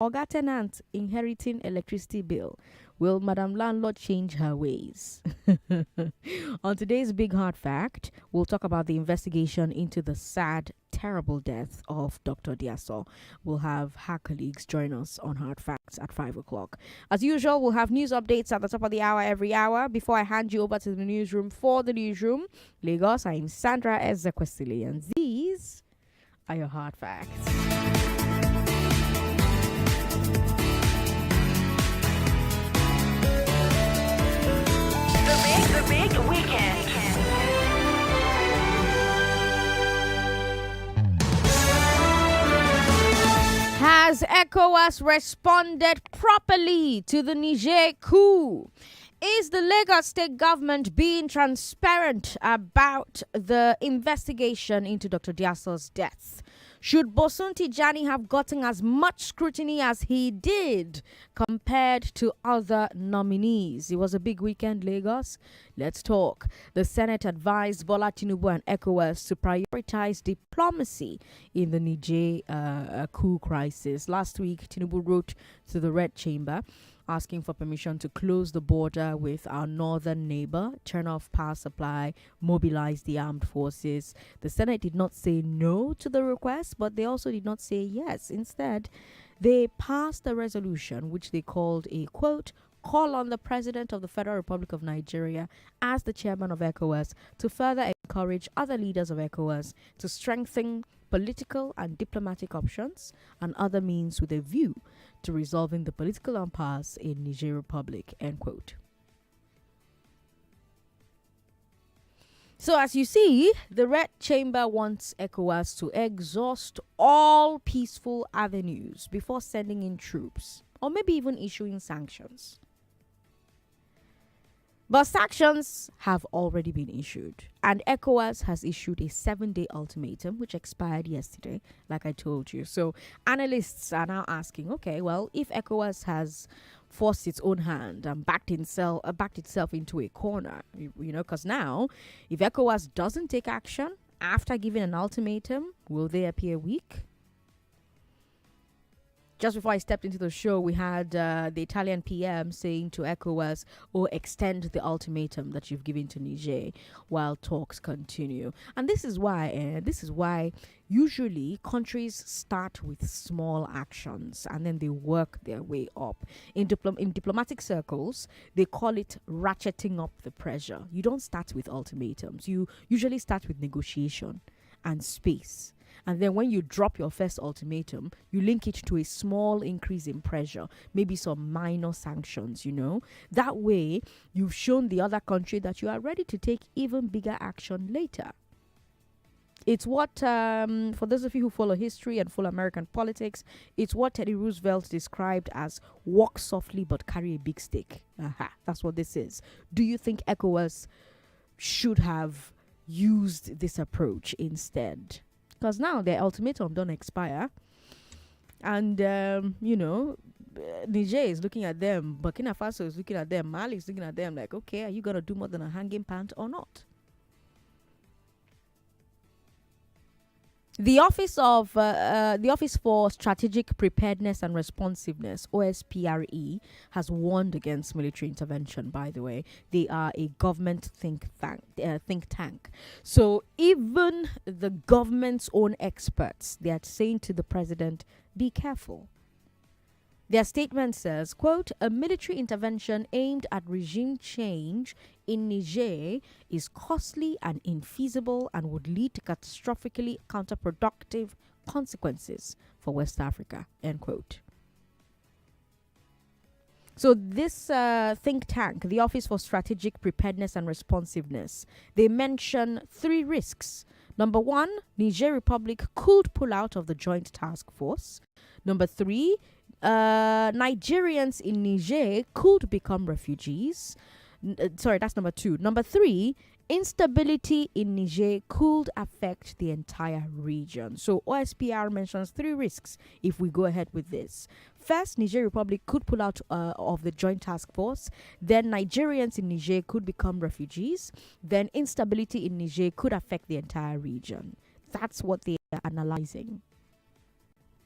Oga tenant inheriting electricity bill. Will Madam Landlord change her ways? On today's Big Hard Fact, we'll talk about the investigation into the sad, terrible death of Dr. Diaso. We'll have her colleagues join us on Hard Facts at 5 o'clock. As usual, we'll have news updates at the top of the hour every hour. Before I hand you over to the newsroom for the newsroom, Lagos, I'm Sandra Ezekwesili, and these are your Hard Facts. The big weekend. Has ECOWAS responded properly to the Niger coup? Is the Lagos state government being transparent about the investigation into Dr. Diaso's death? Should Bosun Tijani have gotten as much scrutiny as he did compared to other nominees? It was a big weekend, Lagos. Let's talk. The Senate advised Bola Tinubu and ECOWAS to prioritize diplomacy in the Niger coup crisis. Last week, Tinubu wrote to the Red Chamber asking for permission to close the border with our northern neighbor, turn off power supply, mobilize the armed forces. The Senate did not say no to the request, but they also did not say yes. Instead, they passed a resolution which they called a, quote, call on the President of the Federal Republic of Nigeria as the chairman of ECOWAS to further encourage other leaders of ECOWAS to strengthen political and diplomatic options and other means with a view to resolving the political impasse in Niger Republic, end quote. So as you see, the Red Chamber wants ECOWAS to exhaust all peaceful avenues before sending in troops or maybe even issuing sanctions. But sanctions have already been issued, and ECOWAS has issued a 7-day ultimatum, which expired yesterday, like I told you. So analysts are now asking, okay, well, if ECOWAS has forced its own hand and backed itself into a corner, you know, because now, if ECOWAS doesn't take action after giving an ultimatum, will they appear weak? Just before I stepped into the show, we had the Italian PM saying to ECOWAS, extend the ultimatum that you've given to Niger while talks continue. And this is why usually countries start with small actions and then they work their way up. In diplomatic circles, they call it ratcheting up the pressure. You don't start with ultimatums. You usually start with negotiation and space. And then when you drop your first ultimatum, you link it to a small increase in pressure, maybe some minor sanctions, you know. That way, you've shown the other country that you are ready to take even bigger action later. It's what, for those of you who follow history and follow American politics, it's what Teddy Roosevelt described as walk softly but carry a big stick. That's what this is. Do you think ECOWAS should have used this approach instead? Because now their ultimatum don't expire. And, Niger is looking at them. Burkina Faso is looking at them. Mali is looking at them like, okay, are you going to do more than a hanging pant or not? The Office for Strategic Preparedness and Responsiveness, OSPRE, has warned against military intervention. By the way, they are a government think tank. So even the government's own experts, they are saying to the president, "Be careful." Their statement says, quote, a military intervention aimed at regime change in Niger is costly and infeasible and would lead to catastrophically counterproductive consequences for West Africa, end quote. So this think tank, the Office for Strategic Preparedness and Responsiveness, they mention 3 risks. Number 1, Niger Republic could pull out of the Joint Task Force. Number 3, Nigerians in Niger could become refugees. That's number 2. Number 3, instability in Niger could affect the entire region. So OSPR mentions 3 risks if we go ahead with this. First, Niger Republic could pull out of the Joint Task Force. Then Nigerians in Niger could become refugees. Then instability in Niger could affect the entire region. That's what they are analyzing.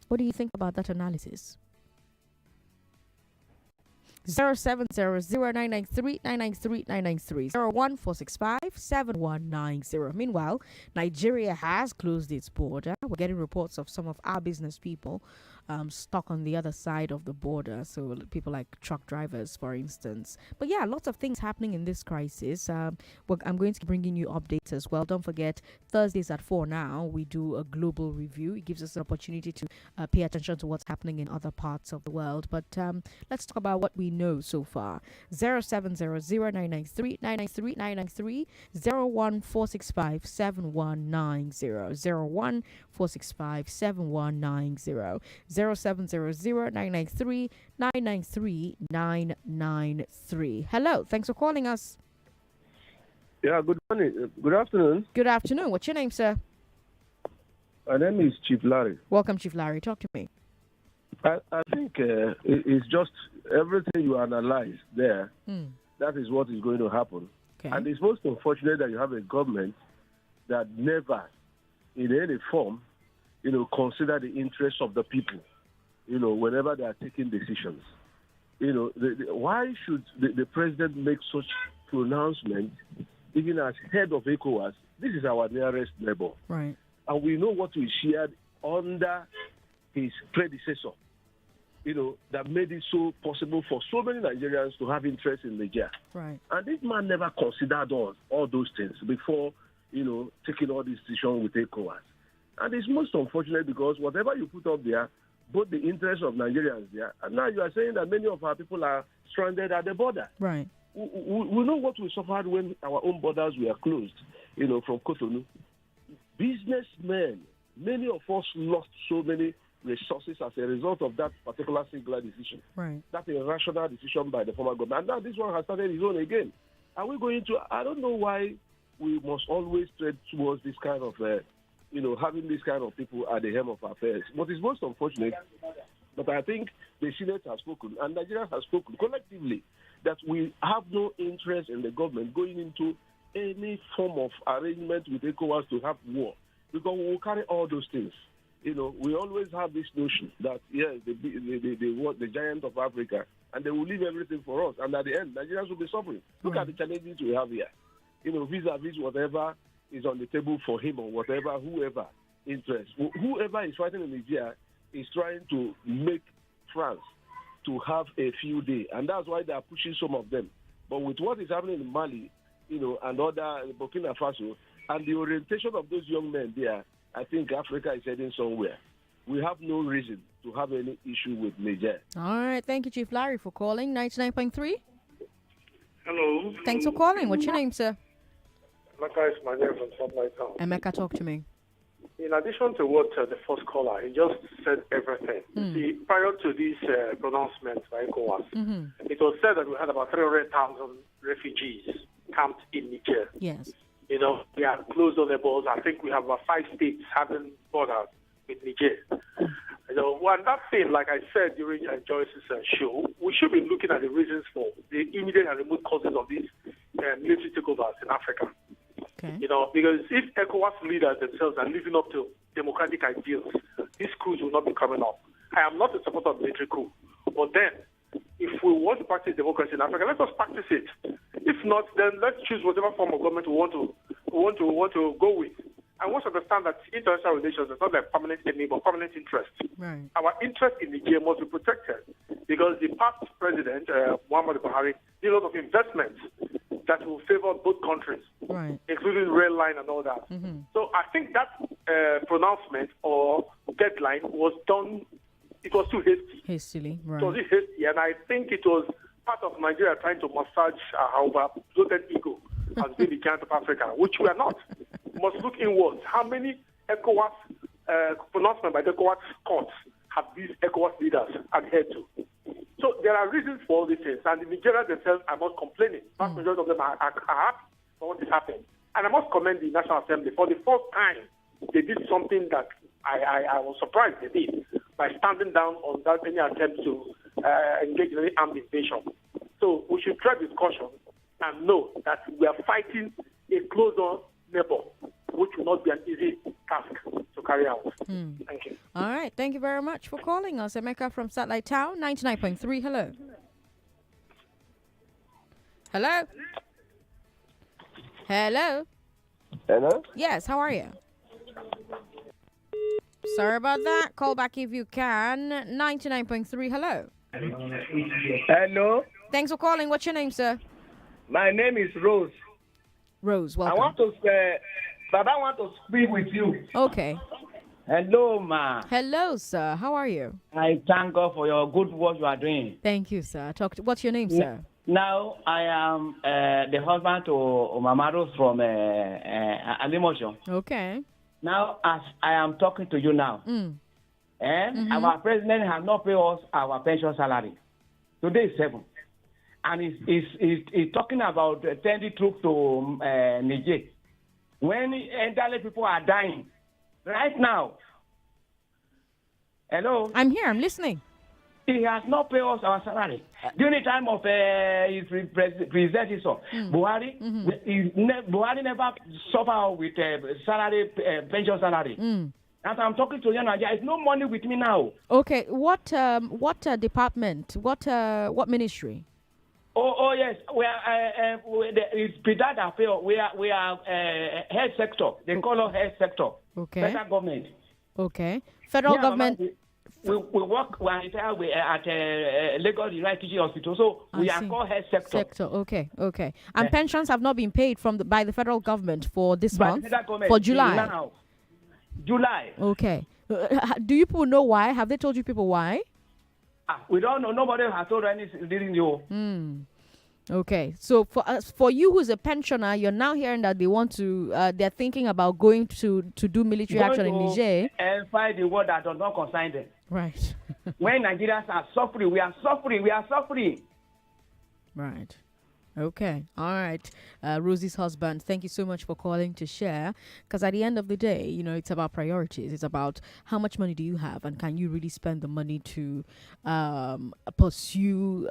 What do you think about that analysis? 0700993993993 Meanwhile, Nigeria has closed its border. We're getting reports of some of our business people stuck on the other side of the border. So people like truck drivers, for instance. But yeah, lots of things happening in this crisis. I'm going to be bringing you updates as well. Don't forget, Thursdays at 4 now, we do a global review. It gives us an opportunity to pay attention to what's happening in other parts of the world. But let's talk about what we know so far. 0700993993993 014657190 014657190 0700993993993. Hello, thanks for calling us. Yeah, good morning. Good afternoon. Good afternoon. What's your name, sir? My name is Chief Larry. Welcome, Chief Larry. Talk to me. I think it's just everything you analyze there. That is what is going to happen. Okay. And it's most unfortunate that you have a government that never, in any form, consider the interests of the people, whenever they are taking decisions. Why should the president make such pronouncement, even as head of ECOWAS? This is our nearest neighbor. Right. And we know what we shared under his predecessor, that made it so possible for so many Nigerians to have interest in Niger. Right. And this man never considered all those things before, taking all these decisions with ECOWAS. And it's most unfortunate because whatever you put up there, both the interests of Nigerians there, and now you are saying that many of our people are stranded at the border. Right. We know what we suffered when our own borders were closed, from Cotonou. Businessmen, many of us lost so many resources as a result of that particular singular decision. Right. That's a rational decision by the former government. And now this one has started his own again. Are we going to, I don't know why we must always tread towards this kind of, having this kind of people at the helm of affairs. What is most unfortunate, but I think the Senate has spoken and Nigeria has spoken collectively that we have no interest in the government going into any form of arrangement with ECOWAS to have war, because we will carry all those things. We always have this notion that, yes, the giant of Africa, and they will leave everything for us. And at the end, Nigerians will be suffering. Look at the challenges we have here. Vis-a-vis whatever is on the table for him or whatever, whoever interest. Whoever is fighting in Nigeria is trying to make France to have a field day. And that's why they are pushing some of them. But with what is happening in Mali, and other Burkina Faso, and the orientation of those young men there, I think Africa is heading somewhere. We have no reason to have any issue with Niger. All right. Thank you, Chief Larry, for calling. 99.3. Hello. Thanks for calling. What's your name, sir? Emeka is my name from Sunlight Town. Emeka, talk to me. In addition to what the first caller, he just said everything. See, prior to this pronouncement by ECOWAS, it was said that we had about 300,000 refugees camped in Niger. Yes. We have closed all the borders. I think we have about 5 states having borders with Niger. And that thing, like I said during Joyce's show, we should be looking at the reasons for the immediate and remote causes of these military takeovers in Africa. Okay. Because if ECOWAS leaders themselves are living up to democratic ideals, these coups will not be coming up. I am not a supporter of military coup, but then if we want to practice democracy in Africa, let us practice it. If not, then let's choose whatever form of government we want to go with. And we must understand that international relations is not like permanent enemy, but permanent interest. Right. Our interest in Nigeria must be protected because the past president, Muhammadu Buhari, did a lot of investments that will favor both countries, right, including rail line and all that. So I think that pronouncement or deadline was done, it was too hasty. Hastily, right. It was hasty, and I think it was part of Nigeria trying to massage our bloated ego as being the giant of Africa, which we are not. We must look inwards. How many ECOWAS pronouncements by the ECOWAS courts have these ECOWAS leaders adhered to? So there are reasons for all these things, and the Nigerians themselves are not complaining. The vast majority of them are happy for what is happening. And I must commend the National Assembly. For the first time, they did something that I was surprised they did by standing down on that any attempt to engage in any armed invasion. So we should tread with caution and know that we are fighting a closer neighbor, which will not be an easy task to carry out. Thank you. All right. Thank you very much for calling us. Emeka from Satellite Town, 99.3. Hello. Hello? Hello? Hello? Yes, how are you? Sorry about that. Call back if you can. 99.3, hello. Hello, Thanks for calling. What's your name, sir? my name is Rose. Rose, I welcome. want to say, Baba want to speak with you. Okay. Hello, ma. Hello, sir. How are you? I thank God for your good work you are doing. Thank you, sir. What's your name, sir? Now, I am the husband to Mama Rose from Alimosho. Okay. Now, as I am talking to you now, our president has not paid us our pension salary. Today is 7. And he's talking about sending troops to Niger. When elderly people are dying, right now. Hello? I'm here. I'm listening. He has not paid us our salary. During the time of his predecessor, Buhari, Buhari never suffered with salary, pension salary. As I'm talking to you now, there is no money with me now. Okay. What department? What ministry? Oh yes, we are. It's Peter Dafeo. We are health sector. They call us health sector. Okay. Federal government. Okay. Federal government. Mama, we work at Lagos United Teaching Hospital, so we are called health sector. Okay. And pensions have not been paid by the federal government for this month, for July. Now, July. Okay. Do you people know why? Have they told you people why? We don't know. Nobody has told anything. Didn't you? Okay. So for you who's a pensioner, you're now hearing that they want to. They're thinking about going to do military action in Niger and fight the war that does not concern them. Right. When Nigerians are suffering, we are suffering. We are suffering. Right. Okay. All right. Rosie's husband, thank you so much for calling to share. Because at the end of the day, it's about priorities. It's about how much money do you have and can you really spend the money to pursue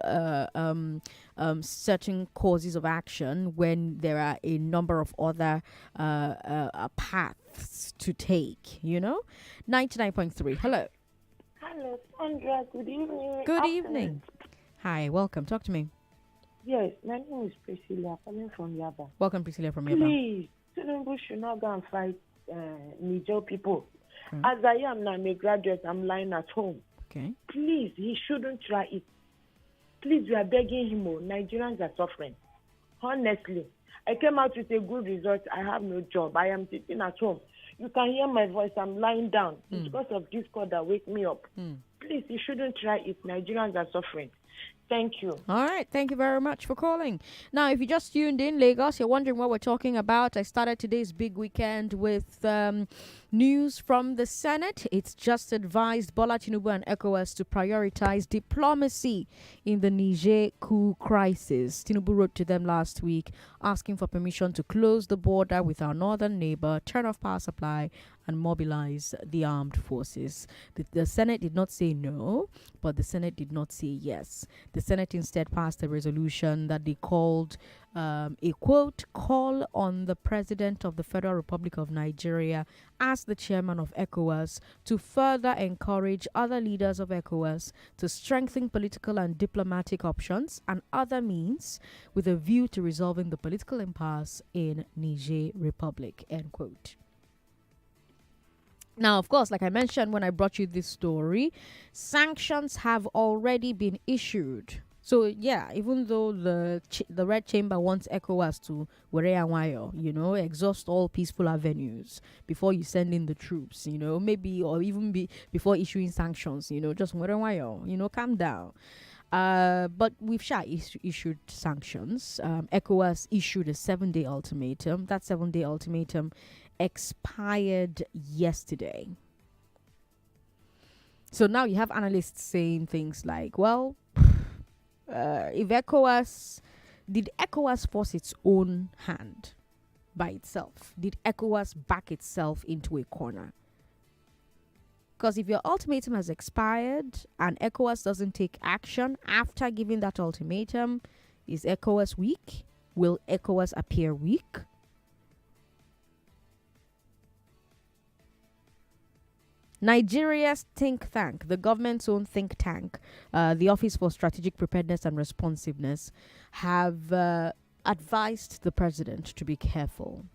certain causes of action when there are a number of other paths to take, 99.3. Hello. Hello, Sandra. Good evening. Good evening. Hi. Welcome. Talk to me. Yes, my name is Priscilla, calling from Yaba. Welcome, Priscilla from Yaba. Please, Tinubu should not go and fight Niger people. As I am now, I'm a graduate, I'm lying at home. Okay. Please, he shouldn't try it. Please, we are begging him. Nigerians are suffering. Honestly, I came out with a good result. I have no job. I am sitting at home. You can hear my voice. I'm lying down. It's because of this call that wake me up. Please, he shouldn't try it. Nigerians are suffering. Thank you. All right. Thank you very much for calling. Now, if you just tuned in, Lagos, you're wondering what we're talking about. I started today's big weekend with news from the Senate. It's just advised Bola Tinubu and ECOWAS to prioritize diplomacy in the Niger coup crisis. Tinubu wrote to them last week asking for permission to close the border with our northern neighbor, turn off power supply, and mobilize the armed forces. The Senate did not say no, but the Senate did not say yes. The Senate instead passed a resolution that they called a quote, call on the President of the Federal Republic of Nigeria as the chairman of ECOWAS to further encourage other leaders of ECOWAS to strengthen political and diplomatic options and other means with a view to resolving the political impasse in Niger Republic, end quote. Now, of course, like I mentioned when I brought you this story, sanctions have already been issued. So, yeah, even though the Red Chamber wants ECOWAS to exhaust all peaceful avenues before you send in the troops, maybe, or even before issuing sanctions, just calm down. But we've issued sanctions. ECOWAS issued a 7-day ultimatum. That 7-day ultimatum expired yesterday. So now you have analysts saying things like, well, if did ECOWAS force its own hand by itself? Did ECOWAS back itself into a corner? Because if your ultimatum has expired and ECOWAS doesn't take action after giving that ultimatum, is ECOWAS weak? Will ECOWAS appear weak? Nigeria's think tank, the government's own think tank, the Office for Strategic Preparedness and Responsiveness, have advised the president to be careful.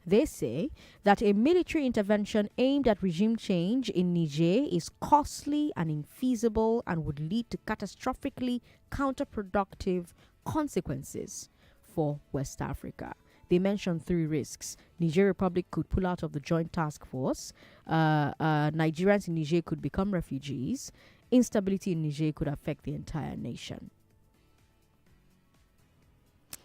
They say that a military intervention aimed at regime change in Niger is costly and infeasible and would lead to catastrophically counterproductive consequences for West Africa. They mentioned 3 risks. Niger Republic could pull out of the joint task force. Nigerians in Niger could become refugees. Instability in Niger could affect the entire nation.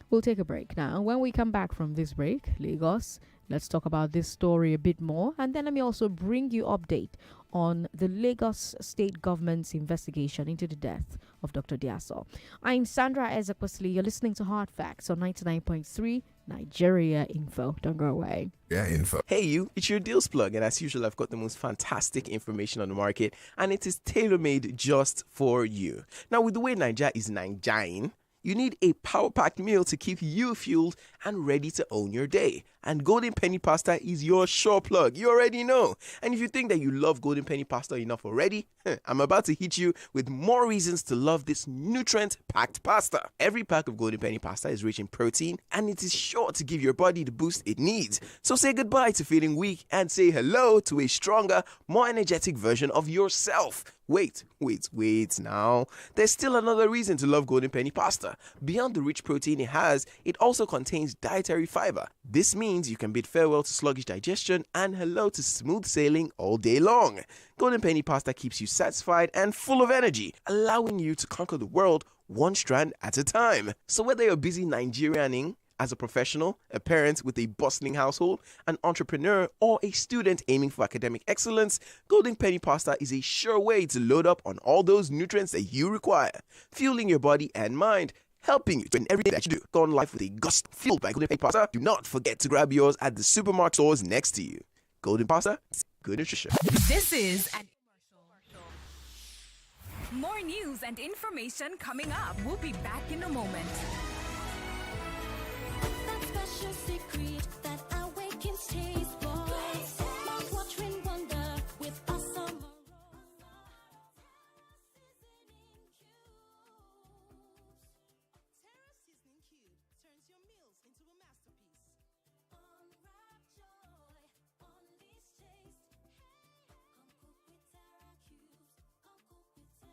We'll take a break now. When we come back from this break, Lagos, let's talk about this story a bit more. And then let me also bring you update on the Lagos state government's investigation into the death of Dr. Vwase. I'm Sandra Ezekwesili. You're listening to Hard Facts on 99.3 Nigeria Info. Don't go away. Yeah, info. Hey you, it's your deals plug, and as usual I've got the most fantastic information on the market, and it is tailor-made just for you. Now, with the way Niger is Nigerian, you need a power-packed meal to keep you fueled and ready to own your day. And Golden Penny Pasta is your sure plug. You already know. And if you think that you love Golden Penny Pasta enough already, I'm about to hit you with more reasons to love this nutrient-packed pasta. Every pack of Golden Penny Pasta is rich in protein, and it is sure to give your body the boost it needs. So say goodbye to feeling weak and say hello to a stronger, more energetic version of yourself. Wait now. There's still another reason to love Golden Penny Pasta. Beyond the rich protein it has, it also contains dietary fiber. This means you can bid farewell to sluggish digestion and hello to smooth sailing all day long. Golden Penny Pasta keeps you satisfied and full of energy, allowing you to conquer the world one strand at a time. So whether you're busy Nigerianing as a professional, a parent with a bustling household, an entrepreneur, or a student aiming for academic excellence, Golden Penny Pasta is a sure way to load up on all those nutrients that you require, fueling your body and mind, helping you in everything that you do. Go on life with a gust fueled by Golden Penny Pasta. Do not forget to grab yours at the supermarket stores next to you. Golden Pasta, good nutrition. This is an more news and information coming up. We'll be back in a moment. Special secret that awakens taste buds. Mouth-watering wonder with awesome aroma. Seasoning cubes. Terra Seasoning Cube turns your meals into a masterpiece. Unwrap joy, unleash taste. Hey, come cook with Terra cubes. Come cook with Terra.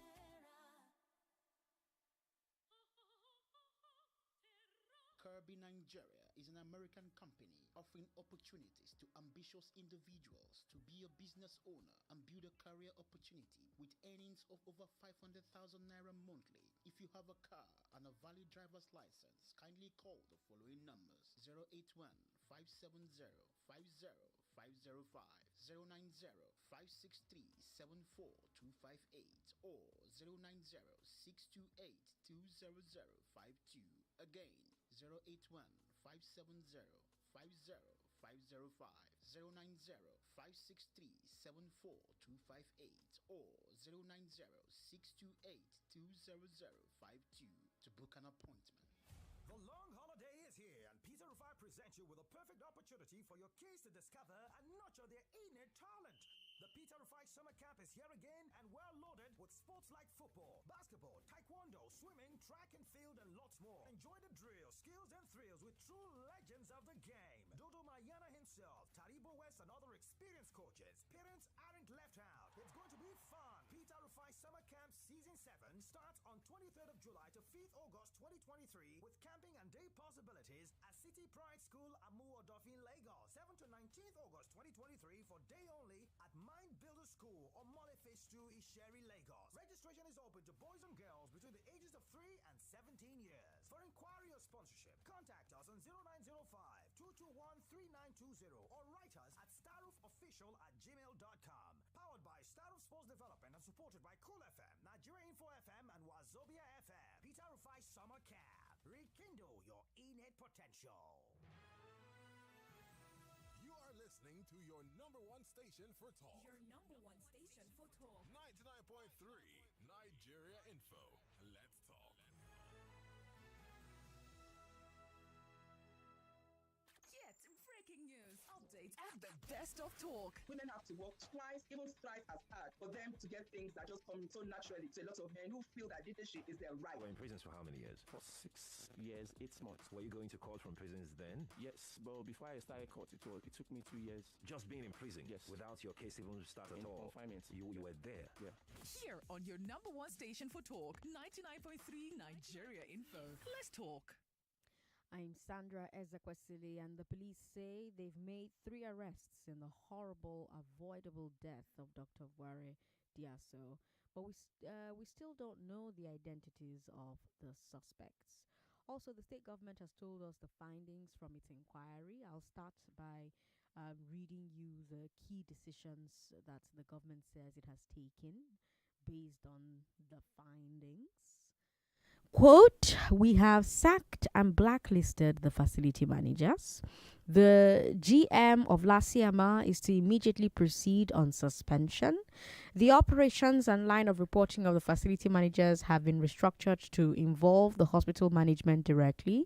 Kirby Nigeria is an American company offering opportunities to ambitious individuals to be a business owner and build a career opportunity with earnings of over 500,000 naira monthly. If you have a car and a valid driver's license, kindly call the following numbers: 081 570 50505, 090 563 74258, or 090 628 20052. Again, 081 570 50505, 090 563 74258, or 090 628 20052 to book an appointment. The long holiday is here, and Peter Rufai presents you with a perfect opportunity for your kids to discover and nurture their innate talent. The Peter Rufai Summer Camp is here again and well loaded with sports like football, basketball, taekwondo, swimming, track and field, and lots more. Enjoy the drills, skills, and thrills with true legends of the game. Dodo Mayana himself, Dr Vwase, and other experienced coaches. Parents aren't left out. It's going to be fun. Peter Rufai Summer Camp Season 7 starts on 23rd of July to 5th August 2023 with camping and day possibilities at City Pride School, Amu Odofin, Lagos. 7th to 19th August 2023 for day only at Mind Builder School on Mole Phase 2, Isheri, Lagos. Registration is open to boys and girls between the ages of 3 and 17 years. For inquiry or sponsorship, contact us on 0905-221-3920 or write us at starroofofficial@gmail.com. Powered by Starroof Sports Development and supported by Cool FM, Nigeria Info FM, and Wazobia FM. Peter Rufai Summer Camp. Rekindle your innate potential. You are listening to your number one station for talk. Your number one station for talk. 99.3 Nigeria Info. Let's talk. Breaking news. A updates and the best of talk. Women have to work twice, even thrice as hard for them to get things that just come so naturally to a lot of men who feel that leadership is their right. You were in prisons for how many years? For 6 years, 8 months. Were you going to court from prisons then? Yes, but before I started court, it took me 2 years. Just being in prison? Yes. Without your case even start at In all? confinement. You were there? Yeah. Here on your number one station for talk, 99.3 Nigeria Info. Let's talk. I'm Sandra Ezekwesili, and the police say they've made 3 arrests in the horrible, avoidable death of Dr. Vwase. But we still don't know the identities of the suspects. Also, the state government has told us the findings from its inquiry. I'll start by reading you the key decisions that the government says it has taken based on the findings. Quote, we have sacked and blacklisted the facility managers. The GM of LASG is to immediately proceed on suspension. The operations and line of reporting of the facility managers have been restructured to involve the hospital management directly.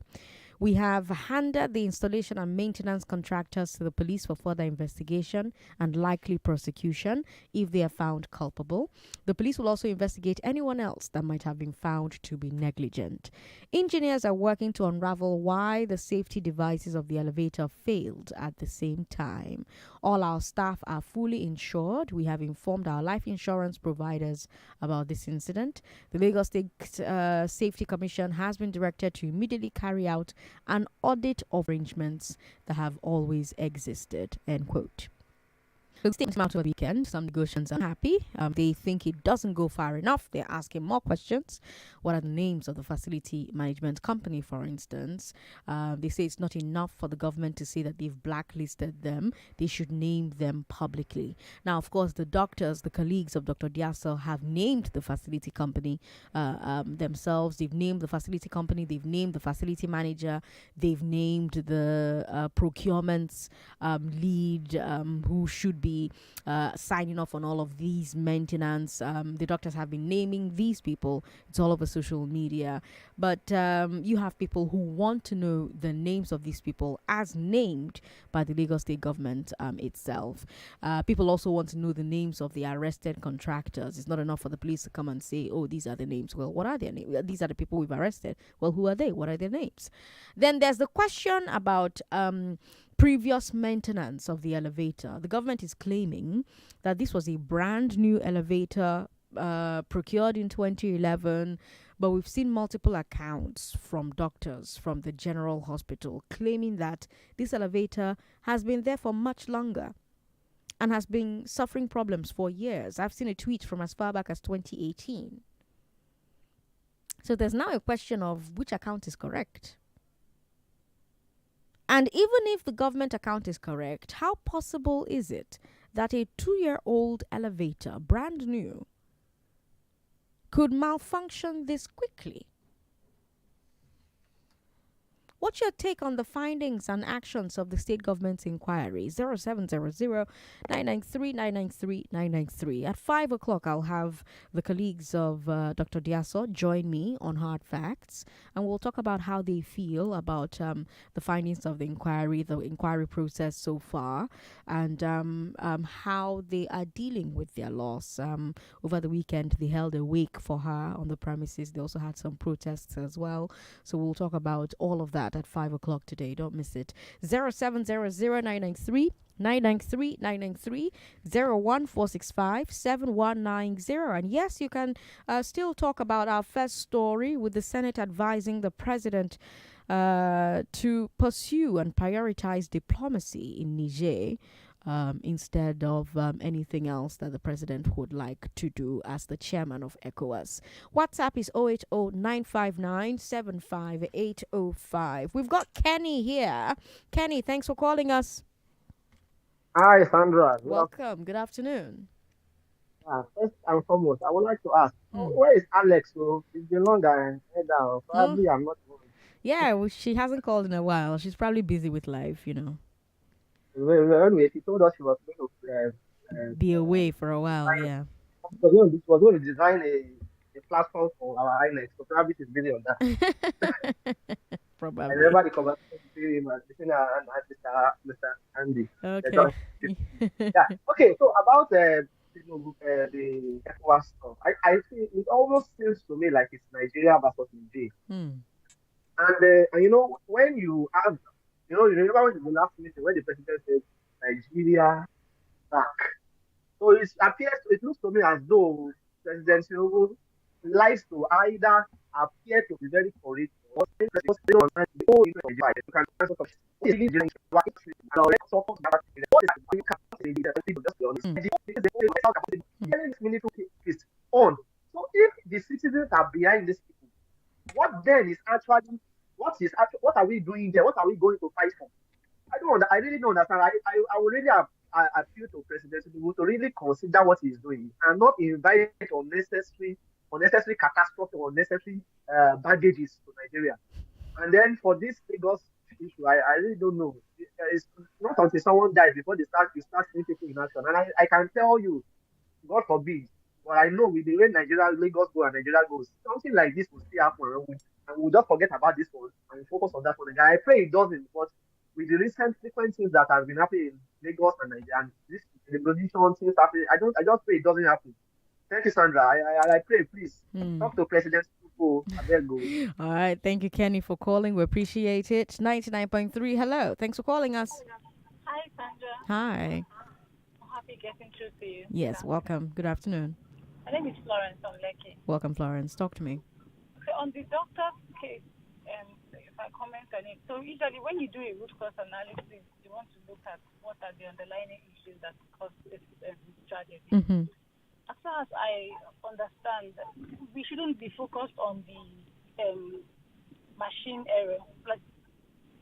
We have handed the installation and maintenance contractors to the police for further investigation and likely prosecution if they are found culpable. The police will also investigate anyone else that might have been found to be negligent. Engineers are working to unravel why the safety devices of the elevator failed at the same time. All our staff are fully insured. We have informed our life insurance providers about this incident. The Lagos State Safety Commission has been directed to immediately carry out an audit of arrangements that have always existed, end quote. The statement came out over the weekend. Some negotiations are unhappy. They think it doesn't go far enough. They're asking more questions. What are the names of the facility management company, for instance? They say it's not enough for the government to say that they've blacklisted them. They should name them publicly. Now, of course, the doctors, the colleagues of Dr. Vwase have named the facility company themselves. They've named the facility company. They've named the facility manager. They've named the procurement lead who should be signing off on all of these maintenance. The doctors have been naming these people. It's all over social media. But you have people who want to know the names of these people as named by the Lagos State government itself. People also want to know the names of the arrested contractors. It's not enough for the police to come and say, oh, these are the names. Well, what are their names? These are the people we've arrested. Well, who are they? What are their names? Then there's the question about previous maintenance of the elevator. The government is claiming that this was a brand new elevator procured in 2011, but we've seen multiple accounts from doctors from the general hospital claiming that this elevator has been there for much longer and has been suffering problems for years. I've seen a tweet from as far back as 2018. So there's now a question of which account is correct. And even if the government account is correct, how possible is it that a 2-year-old elevator, brand new, could malfunction this quickly? What's your take on the findings and actions of the state government's inquiry? 0700-993-993-993. At 5 o'clock, I'll have the colleagues of Dr. Vwase join me on Hard Facts, and we'll talk about how they feel about the findings of the inquiry process so far, and how they are dealing with their loss. Over the weekend, they held a wake for her on the premises. They also had some protests as well. So we'll talk about all of that at 5 o'clock today. Don't miss it. 0700-993 993 01465 7190. And yes, you can still talk about our first story, with the Senate advising the president to pursue and prioritize diplomacy in Niger instead of anything else that the president would like to do as the chairman of ECOWAS. WhatsApp is 080-959-75805. We've got Kenny here. Kenny, thanks for calling us. Hi, Sandra. Welcome. Good afternoon. First and foremost, I would like to ask, where is Alex? So it's been long and probably I'm not. Yeah, well, she hasn't called in a while. She's probably busy with life, you know. Anyway, she told us she was going to be away for a while. Yeah. She was going to design a platform for our INEX, so probably she's busy on that. Probably. I remember the conversation between between Mr. Andy. Okay. Yeah. Okay. So about the ECOWAS stuff, I feel it almost seems to me like it's Nigeria versus Niger. And when you have, you remember when the last meeting when the president said Nigeria back. So it looks to me as though President Tinubu likes to either appear to be very courageous or say on the whole Nigeria. You can sort of really and let's talk about what is the just be honest. Getting this military peace on. So if the citizens are behind these people, what then is actually what are we doing there? What are we going to fight for? I really don't understand. I would really appeal to President Tinubu to really consider what he's doing and not invite unnecessary catastrophe or unnecessary baggages to Nigeria. And then for this Lagos issue, I really don't know. It's not until someone dies before you start seeing people in action. And I can tell you, God forbid, but I know with the way Lagos go and Nigeria goes, something like this will still happen, and we'll just forget about this one and focus on that one. And I pray it doesn't, but with the recent frequent things that have been happening in Lagos and Nigeria, and this revolution things happening, I just pray it doesn't happen. Thank you, Sandra. I pray, please talk to President Tinubu. All right. Thank you, Kenny, for calling. We appreciate it. 99.3. Hello. Thanks for calling us. Hi, Sandra. Hi. I'm happy getting through to you. Yes. Welcome. Good afternoon. My name is Florence from Lekki. Welcome, Florence. Talk to me. So on the doctor's case, if I comment on it, so usually when you do a root cause analysis, you want to look at what are the underlying issues that cause this tragedy. As far as I understand, we shouldn't be focused on the machine error.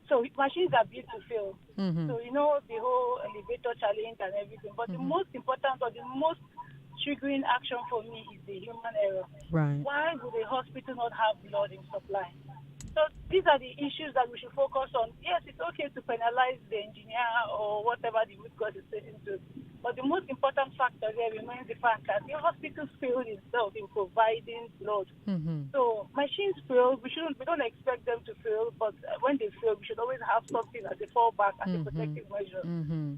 So machines are built to fail. So the whole elevator challenge and everything. But the most important or the most triggering action for me is the human error. Right. Why would a hospital not have blood in supply? So these are the issues that we should focus on. Yes, it's okay to penalize the engineer or whatever the root cause is taken to. But the most important factor there remains the fact that the hospital failed itself in providing blood. So machines fail. We don't expect them to fail, but when they fail, we should always have something as a fallback, as a protective measure.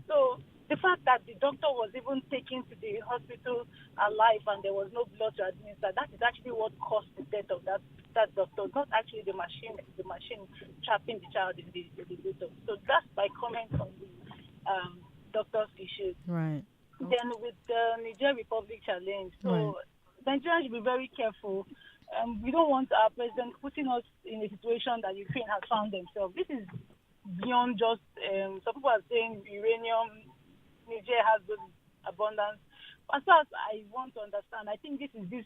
So the fact that the doctor was even taken to the hospital alive and there was no blood to administer, that is actually what caused the death of that doctor, not actually the machine trapping the child in the elevator. So that's my comment on the doctor's issues. Right. Then with the Niger Republic challenge, so Nigerians should be very careful. We don't want our president putting us in a situation that Ukraine has found themselves. This is beyond just, some people are saying uranium, Niger has good abundance. As far as I want to understand, I think this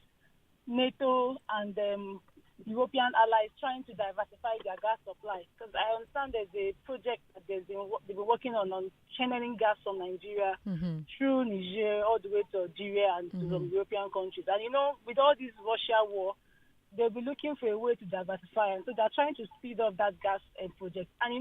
NATO and European allies trying to diversify their gas supply. Because I understand there's a project that they've been working on channeling gas from Nigeria through Niger all the way to Algeria and to some European countries. And with all this Russia war, they'll be looking for a way to diversify. And so they're trying to speed up that gas project. And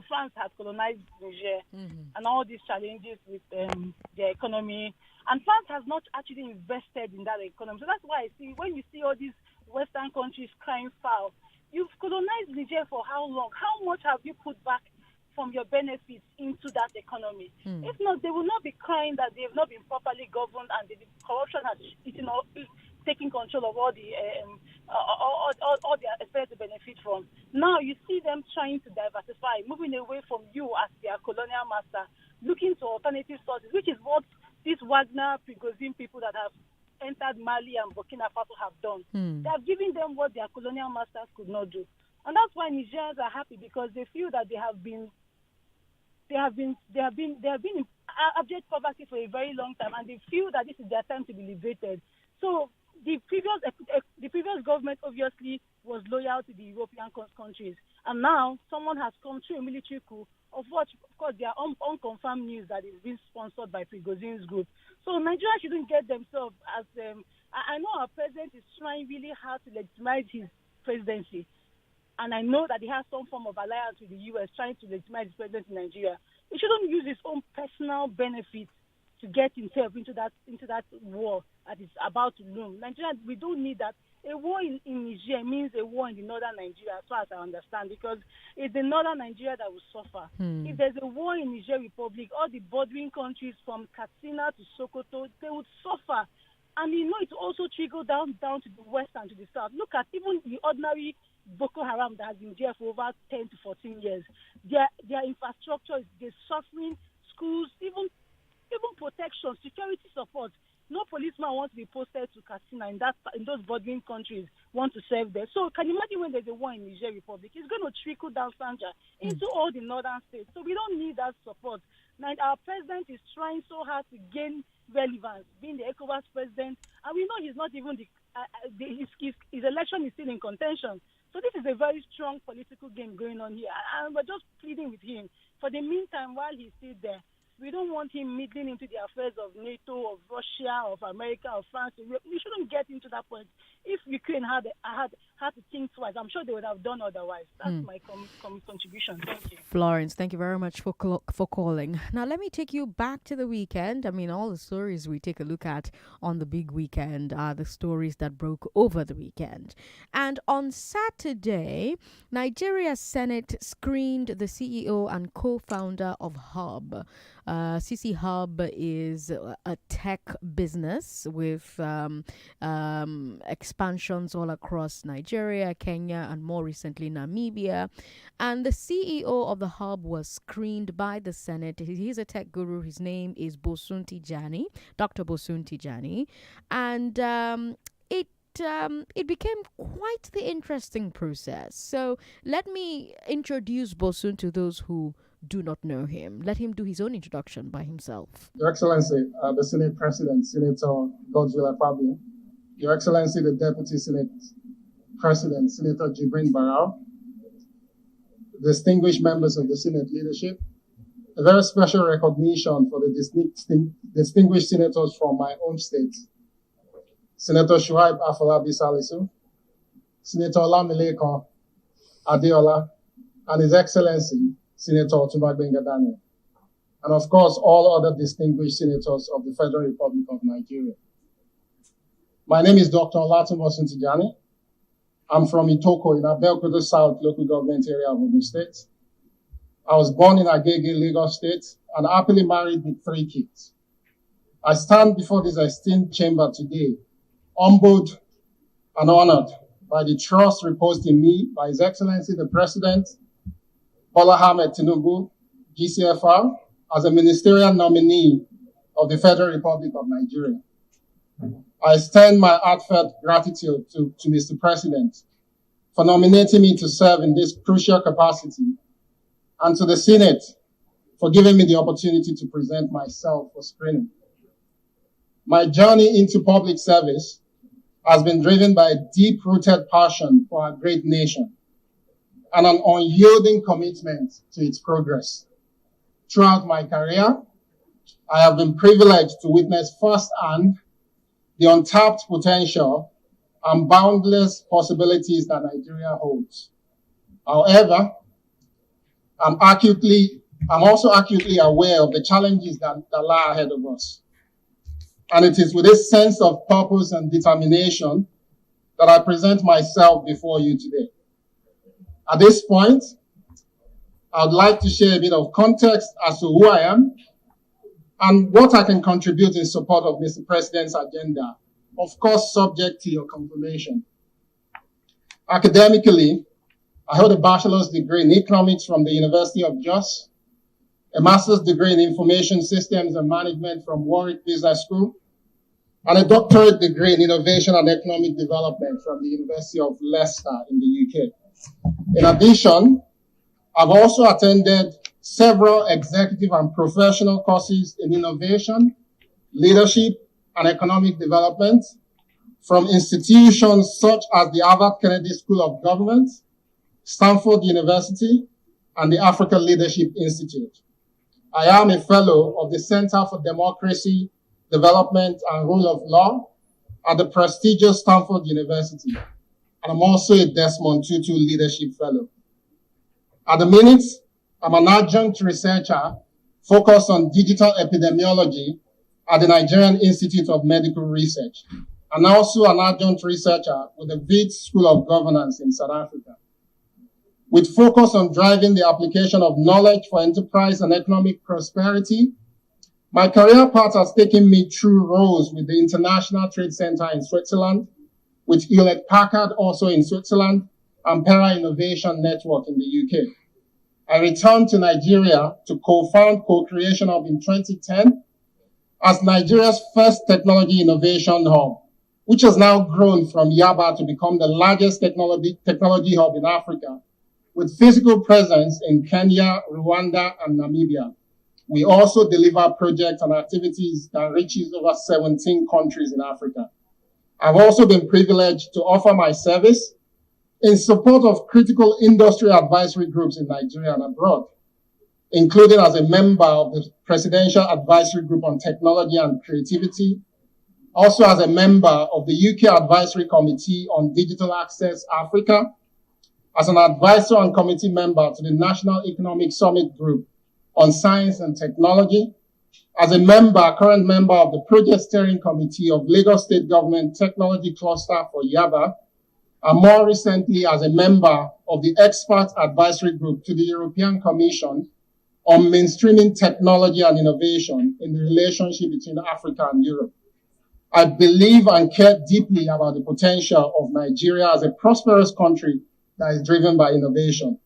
France has colonized Niger and all these challenges with their economy. And France has not actually invested in that economy. So that's why I see, when you see all these Western countries crying foul, you've colonized Niger for how long? How much have you put back from your benefits into that economy? If not, they will not be crying that they have not been properly governed and the corruption has taking control of all the all they are expected to benefit from. Now you see them trying to diversify, moving away from you as their colonial master, looking to alternative sources, which is what these Wagner, Prigozhin people that have entered Mali and Burkina Faso have done. They have given them what their colonial masters could not do, and that's why Nigerians are happy, because they feel that they have been in abject poverty for a very long time, and they feel that this is their time to be liberated. So the previous government obviously was loyal to the European countries, and now someone has come through a military coup, of course there are unconfirmed news that is being sponsored by Prigozhin's group. So Nigeria shouldn't get themselves as I know our president is trying really hard to legitimize his presidency, and I know that he has some form of alliance with the US trying to legitimize his presidency in Nigeria. He shouldn't use his own personal benefits to get himself into that war that is about to loom. Nigeria, we don't need that. A war in Niger means a war in the northern Nigeria, as far as I understand, because it's the northern Nigeria that will suffer. If there's a war in Niger Republic, all the bordering countries from Katsina to Sokoto, they would suffer. And it also trickle down to the west and to the south. Look at even the ordinary Boko Haram that has been there for over 10 to 14 years. Their infrastructure is suffering, schools, even protection, security support. No policeman wants to be posted to Katsina in those bordering countries want to serve there. So can you imagine when there's a war in Niger Republic? It's going to trickle down, Sandra, into all the northern states. So we don't need that support. Now, our president is trying so hard to gain relevance, being the ECOWAS president, and we know he's not even his election is still in contention. So this is a very strong political game going on here, and we're just pleading with him. For the meantime, while he's still there, we don't want him meddling into the affairs of NATO, of Russia, of America, of France. We shouldn't get into that point. If Ukraine had to think twice, I'm sure they would have done otherwise. That's my contribution. Thank you. Florence, thank you very much for calling. Now, let me take you back to the weekend. I mean, all the stories we take a look at on the big weekend are the stories that broke over the weekend. And on Saturday, Nigeria's Senate screened the CEO and co-founder of Hub. CC Hub is a tech business with expansions all across Nigeria, Kenya, and more recently Namibia. And the CEO of the Hub was screened by the Senate. He's a tech guru. His name is Bosun Tijani, Dr. Bosun Tijani. And it became quite the interesting process. So let me introduce Bosun to those who do not know him. Let him do his own introduction by himself. Your Excellency, the Senate President, Senator Godswill Akpabio, Your Excellency, the Deputy Senate President, Senator Jibrin Barao, distinguished members of the Senate leadership, a very special recognition for the distinguished senators from my own state, Senator Shuaib Afolabi Salisu, Senator Olamileko Adeola, and His Excellency, Senator Otumagbenga Daniel, and of course, all other distinguished senators of the Federal Republic of Nigeria. My name is Dr. Bosun Tijani. I'm from Itoko in Abeokuta South local government area of Ogun State. I was born in Agege, Lagos State, and happily married with 3 kids. I stand before this esteemed chamber today, humbled and honored by the trust reposed in me by His Excellency the President, Bola Ahmed Tinubu, GCFR, as a ministerial nominee of the Federal Republic of Nigeria. I extend my heartfelt gratitude to Mr. President for nominating me to serve in this crucial capacity, and to the Senate for giving me the opportunity to present myself for screening. My journey into public service has been driven by a deep-rooted passion for our great nation and an unyielding commitment to its progress. Throughout my career, I have been privileged to witness firsthand the untapped potential and boundless possibilities that Nigeria holds. However, I'm also acutely aware of the challenges that lie ahead of us. And it is with this sense of purpose and determination that I present myself before you today. At this point, I would like to share a bit of context as to who I am and what I can contribute in support of Mr. President's agenda, of course, subject to your confirmation. Academically, I hold a bachelor's degree in economics from the University of Jos, a master's degree in information systems and management from Warwick Business School, and a doctorate degree in innovation and economic development from the University of Leicester in the UK. In addition, I've also attended several executive and professional courses in innovation, leadership, and economic development from institutions such as the Harvard Kennedy School of Government, Stanford University, and the Africa Leadership Institute. I am a fellow of the Center for Democracy, Development, and Rule of Law at the prestigious Stanford University. And I'm also a Desmond Tutu Leadership Fellow. At the minute, I'm an adjunct researcher focused on digital epidemiology at the Nigerian Institute of Medical Research, and also an adjunct researcher with the Wits School of Governance in South Africa. With focus on driving the application of knowledge for enterprise and economic prosperity, my career path has taken me through roles with the International Trade Center in Switzerland, with Hewlett Packard also in Switzerland, and Pera Innovation Network in the UK. I returned to Nigeria to co-found Co-Creation Hub in 2010 as Nigeria's first technology innovation hub, which has now grown from Yaba to become the largest technology hub in Africa, with physical presence in Kenya, Rwanda, and Namibia. We also deliver projects and activities that reaches over 17 countries in Africa. I've also been privileged to offer my service in support of critical industry advisory groups in Nigeria and abroad, including as a member of the Presidential Advisory Group on Technology and Creativity, also as a member of the UK Advisory Committee on Digital Access Africa, as an advisor and committee member to the National Economic Summit Group on Science and Technology, as a current member of the Project Steering Committee of Lagos State Government Technology Cluster for Yaba, and more recently as a member of the Expert Advisory Group to the European Commission on mainstreaming technology and innovation in the relationship between Africa and Europe. I believe and care deeply about the potential of Nigeria as a prosperous country that is driven by innovation.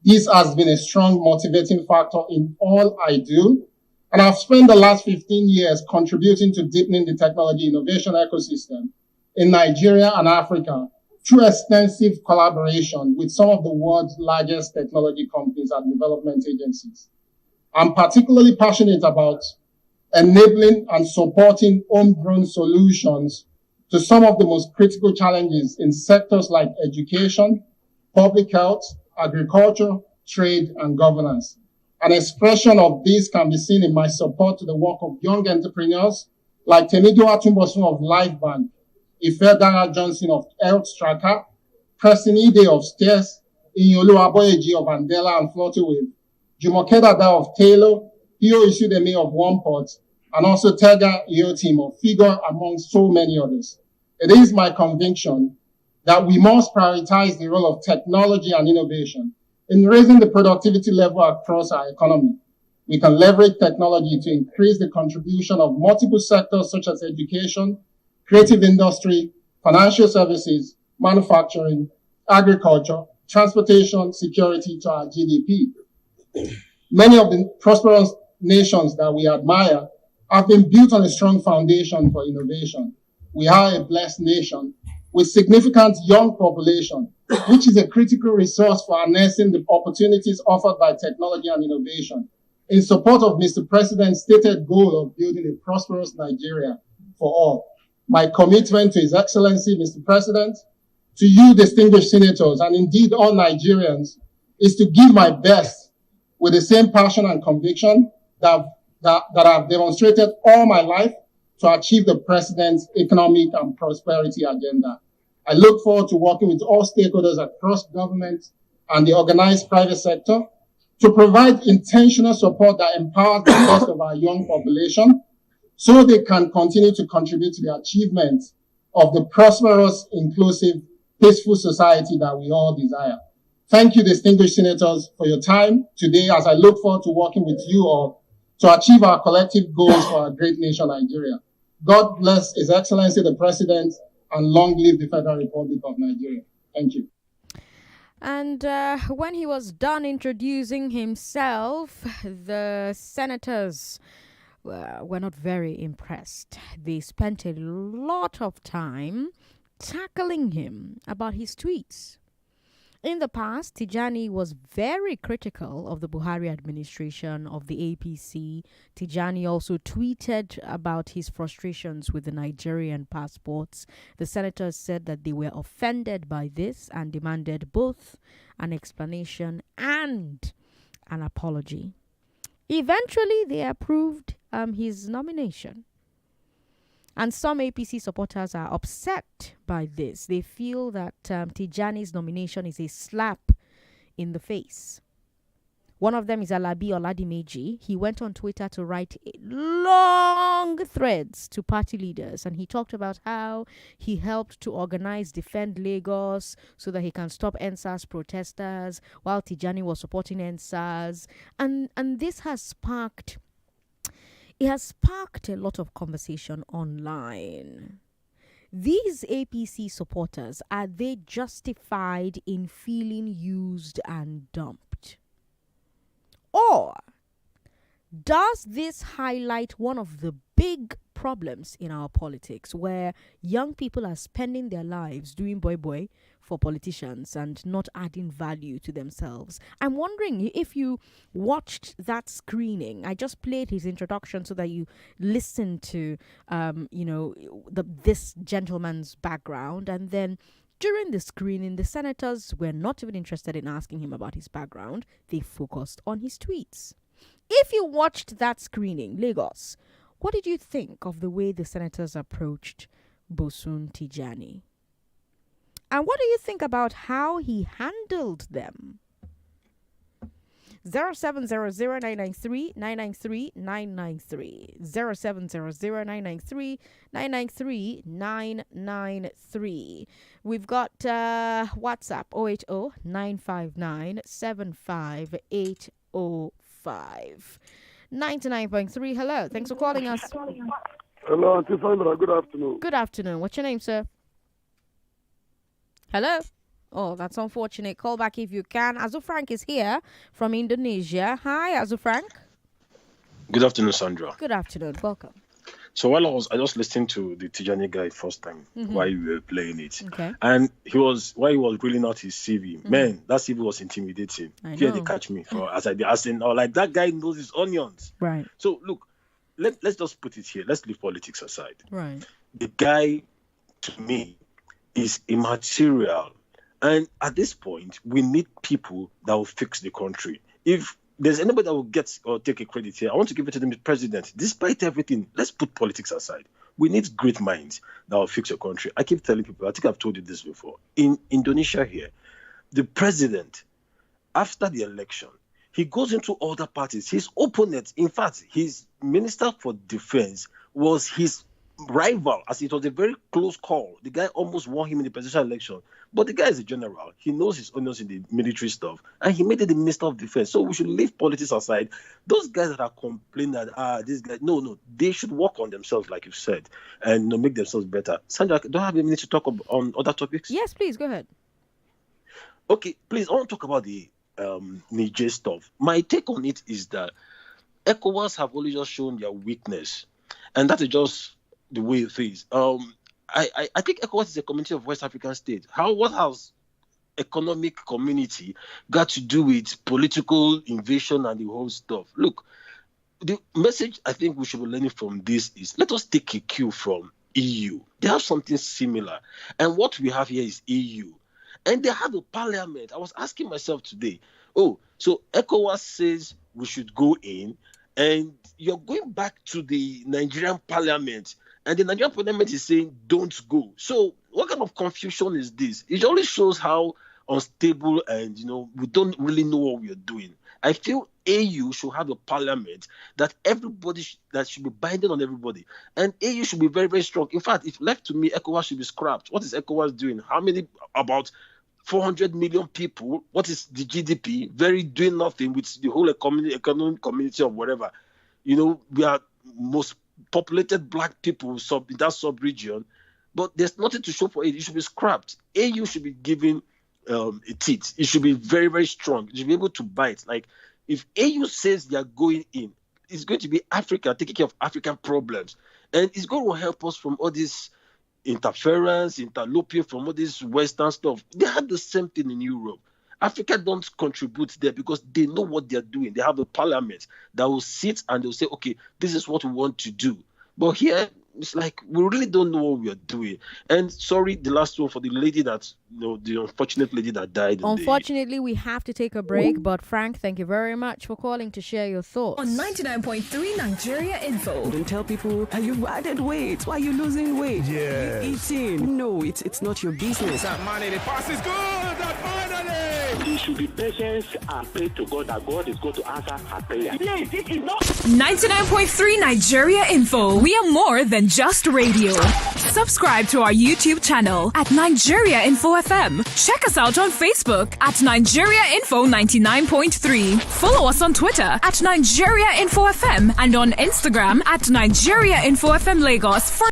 This has been a strong motivating factor in all I do, and I've spent the last 15 years contributing to deepening the technology innovation ecosystem in Nigeria and Africa through extensive collaboration with some of the world's largest technology companies and development agencies. I'm particularly passionate about enabling and supporting homegrown solutions to some of the most critical challenges in sectors like education, public health, agriculture, trade, and governance. An expression of this can be seen in my support to the work of young entrepreneurs like Temigiwa Tumbosun of Lifebank, Ifedara Johnson of Health Tracker, Preston Ide of Stairs, Inyolu Aboyeji of Andela and Flutterwave, Jumoke Dada of Taylor, Iyo Isudemi of OnePort, and also Tega Team of Figure, among so many others. It is my conviction that we must prioritize the role of technology and innovation in raising the productivity level across our economy. We can leverage technology to increase the contribution of multiple sectors such as education, creative industry, financial services, manufacturing, agriculture, transportation, security to our GDP. Many of the prosperous nations that we admire have been built on a strong foundation for innovation. We are a blessed nation with significant young population, which is a critical resource for harnessing the opportunities offered by technology and innovation in support of Mr. President's stated goal of building a prosperous Nigeria for all. My commitment to His Excellency, Mr. President, to you, distinguished senators, and indeed all Nigerians, is to give my best with the same passion and conviction that I've demonstrated all my life to achieve the President's economic and prosperity agenda. I look forward to working with all stakeholders across government and the organized private sector to provide intentional support that empowers the best of our young population so they can continue to contribute to the achievement of the prosperous, inclusive, peaceful society that we all desire. Thank you, distinguished senators, for your time today as I look forward to working with you all to achieve our collective goals for our great nation, Nigeria. God bless His Excellency the President, and long live the Federal Republic of Nigeria. Thank you. And when he was done introducing himself, the senators were not very impressed. They spent a lot of time tackling him about his tweets. In the past, Tijani was very critical of the Buhari administration of the APC. Tijani also tweeted about his frustrations with the Nigerian passports. The senators said that they were offended by this and demanded both an explanation and an apology. Eventually, they approved his nomination. And some APC supporters are upset by this. They feel that Tijani's nomination is a slap in the face One of them is Alabi Oladimeji. He went on Twitter to write long threads to party leaders, and he talked about how he helped to organize Defend Lagos so that he can stop NSAS protesters while Tijani was supporting NSAS. And this has sparked a lot of conversation online. These APC supporters, are they justified in feeling used and dumped? Or does this highlight one of the big problems in our politics where young people are spending their lives doing boy for politicians and not adding value to themselves? I'm wondering if you watched that screening. I just played his introduction so that you listen to, this gentleman's background, and then during the screening, the senators were not even interested in asking him about his background. They focused on his tweets. If you watched that screening, Lagos, what did you think of the way the senators approached Bosun Tijani? And what do you think about how he handled them? 0700-993-993-993. 0700-993-993-993. We've got WhatsApp 080-959-75805. 99.3. Hello. Thanks for calling us. Hello, Auntie Sandra. Good afternoon. Good afternoon. What's your name, sir? Hello? Oh, that's unfortunate. Call back if you can. Azufrank is here from Indonesia. Hi, Azufrank. Good afternoon, Sandra. Good afternoon. Welcome. So while I just listened to the Tijani guy first time while you were playing it, Okay. and while he was reeling out his CV, man, that CV was intimidating. Here they catch me for as in, like that guy knows his onions. Right. So look, let's just put it here. Let's leave politics aside. Right. The guy, to me, is immaterial. And at this point, we need people that will fix the country. If there's anybody that will get or take a credit here, I want to give it to the president. Despite everything, let's put politics aside. We need great minds that will fix your country. I keep telling people, I think I've told you this before. In Indonesia here, the president, after the election, he goes into other parties. His opponent, in fact, his minister for defense was his rival, as it was a very close call. The guy almost won him in the presidential election. But the guy is a general. He knows his onions in the military stuff. And he made it the minister of defense. So we should leave politics aside. Those guys that are complaining that, this guy, no, they should work on themselves, like you said, and make themselves better. Sandra, don't I have a minute to talk on other topics? Yes, please, go ahead. Okay, please, I want to talk about the Niger stuff. My take on it is that ECOWAS have only just shown their weakness. And that is just the way it is. I think ECOWAS is a community of West African states. What has economic community got to do with political invasion and the whole stuff? Look, the message I think we should be learning from this is let us take a cue from EU. They have something similar. And what we have here is EU. And they have a parliament. I was asking myself today, so ECOWAS says we should go in, and you're going back to the Nigerian parliament, and the Nigerian parliament is saying don't go. So what kind of confusion is this? It only shows how unstable and we don't really know what we are doing. I feel AU should have a parliament that that should be binding on everybody, and AU should be very, very strong. In fact, if left to me, ECOWAS should be scrapped. What is ECOWAS doing? About 400 million people. What is the GDP? Doing nothing with the whole economic community of whatever. We are most populated black people in that sub-region, but there's nothing to show for it. It should be scrapped. AU should be given a teeth. It should be very, very strong. It should be able to bite. Like, if AU says they are going in, it's going to be Africa taking care of African problems. And it's going to help us from all this interference, interloping from all this Western stuff. They have the same thing in Europe. Africa don't contribute there because they know what they're doing. They have a parliament that will sit and they'll say, okay, this is what we want to do. But here, it's like we really don't know what we are doing. And sorry, the last one for the lady the unfortunate lady that died. Unfortunately, we have to take a break. But Frank, thank you very much for calling to share your thoughts. On 99.3 Nigeria Info. Don't tell people, you've added weight. Why are you losing weight? Yeah. You're eating. No, it's not your business. That money, the pass is good. That finally. She should be patient and pray to God that God is going to answer her prayer. Please, this is not 99.3 Nigeria Info. We are more than just radio. Subscribe to our YouTube channel at Nigeria Info FM. Check us out on Facebook at Nigeria Info 99.3. Follow us on Twitter at Nigeria Info FM and on Instagram at Nigeria Info FM Lagos for